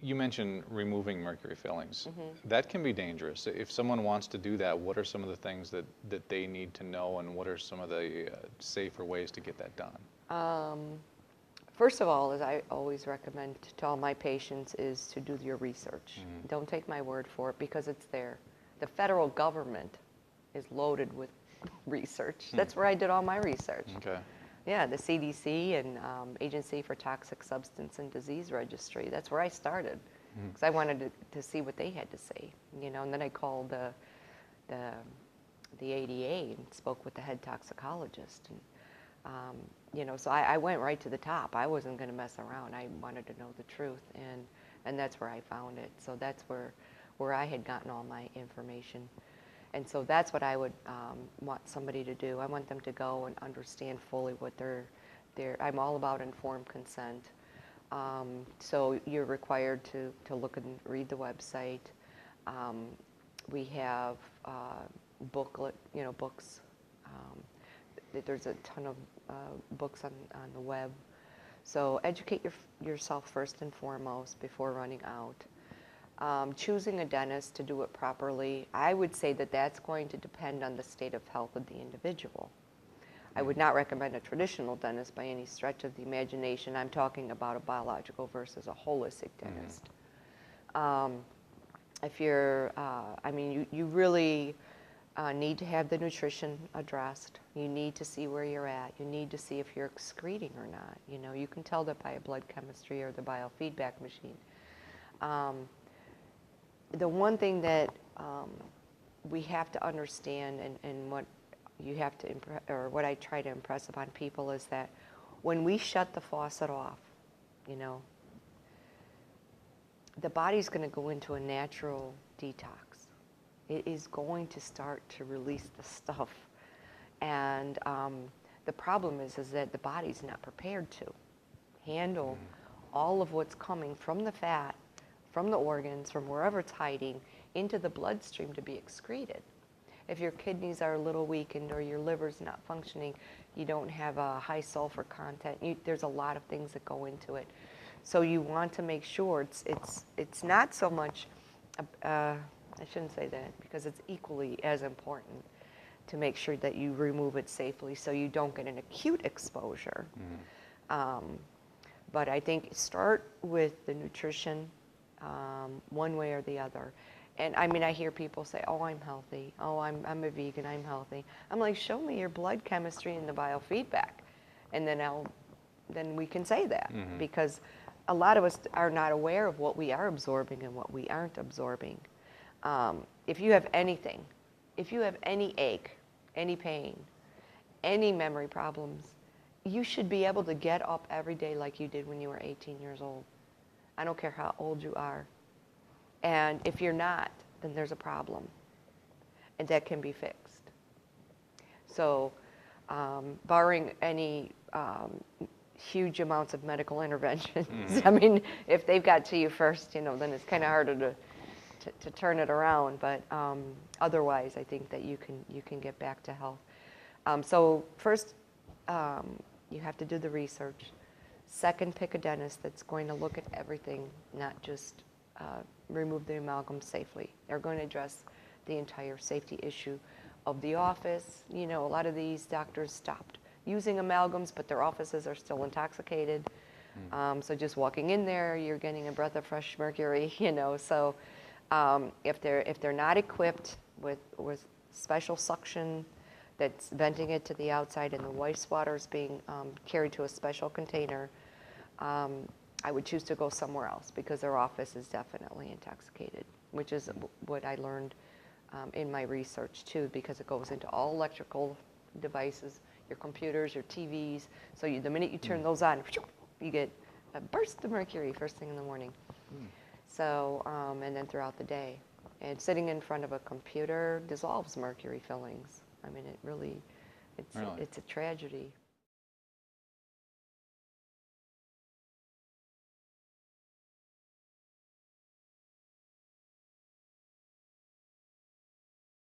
You mentioned removing mercury fillings. That can be dangerous. If someone wants to do that, what are some of the things that they need to know, and what are some of the safer ways to get that done? First of all, as I always recommend to all my patients, is to do your research. Don't take my word for it, because it's there. The federal government is loaded with research. That's where I did all my research. Okay. Yeah, the CDC and Agency for Toxic Substance and Disease Registry. That's where I started, because I wanted to see what they had to say, you know. And then I called the ADA and spoke with the head toxicologist. And, you know, so I went right to the top. I wasn't going to mess around. I wanted to know the truth, and that's where I found it. So that's where I had gotten all my information. And so that's what I would want somebody to do. I want them to go and understand fully what I'm all about informed consent. So you're required to look and read the website. We have books. There's a ton of books on the web. So educate yourself first and foremost before running out. Choosing a dentist to do it properly, I would say that that's going to depend on the state of health of the individual. I would not recommend a traditional dentist by any stretch of the imagination. I'm talking about a biological versus a holistic dentist. If you're, I mean, you really need to have the nutrition addressed. You need to see where you're at. You need to see if you're excreting or not. You know, you can tell that by a blood chemistry or the biofeedback machine. The one thing that we have to understand, and what you have to or what I try to impress upon people, is that when we shut the faucet off, you know, the body's going to go into a natural detox. It is going to start to release the stuff, and the problem is that the body's not prepared to handle all of what's coming from the fat, from the organs, from wherever it's hiding, into the bloodstream to be excreted. If your kidneys are a little weakened or your liver's not functioning, you don't have a high sulfur content, there's a lot of things that go into it. So you want to make sure it's not so much, I shouldn't say that, because it's equally as important to make sure that you remove it safely so you don't get an acute exposure. But I think start with the nutrition, one way or the other. And I mean, I hear people say, oh, I'm healthy. Oh, I'm a vegan, I'm healthy. I'm like, show me your blood chemistry and the biofeedback. And then we can say that. Because a lot of us are not aware of what we are absorbing and what we aren't absorbing. If you have anything, if you have any ache, any pain, any memory problems, you should be able to get up every day like you did when you were 18 years old. I don't care how old you are. And if you're not, then there's a problem. And that can be fixed. So, barring any huge amounts of medical interventions, I mean, if they've got to you first, you know, then it's kind of harder to turn it around. But otherwise, I think that you can get back to health. So first, you have to do the research. Second, pick a dentist that's going to look at everything, not just remove the amalgam safely. They're going to address the entire safety issue of the office. You know, a lot of these doctors stopped using amalgams, but their offices are still intoxicated. So just walking in there, you're getting a breath of fresh mercury, you know. So if they're not equipped with special suction that's venting it to the outside and the wastewater is being carried to a special container, I would choose to go somewhere else, because their office is definitely intoxicated, which is what I learned in my research too, because it goes into all electrical devices, your computers, your TVs. So the minute you turn those on, you get a burst of mercury first thing in the morning. So, and then throughout the day. And sitting in front of a computer dissolves mercury fillings. I mean, it's a tragedy.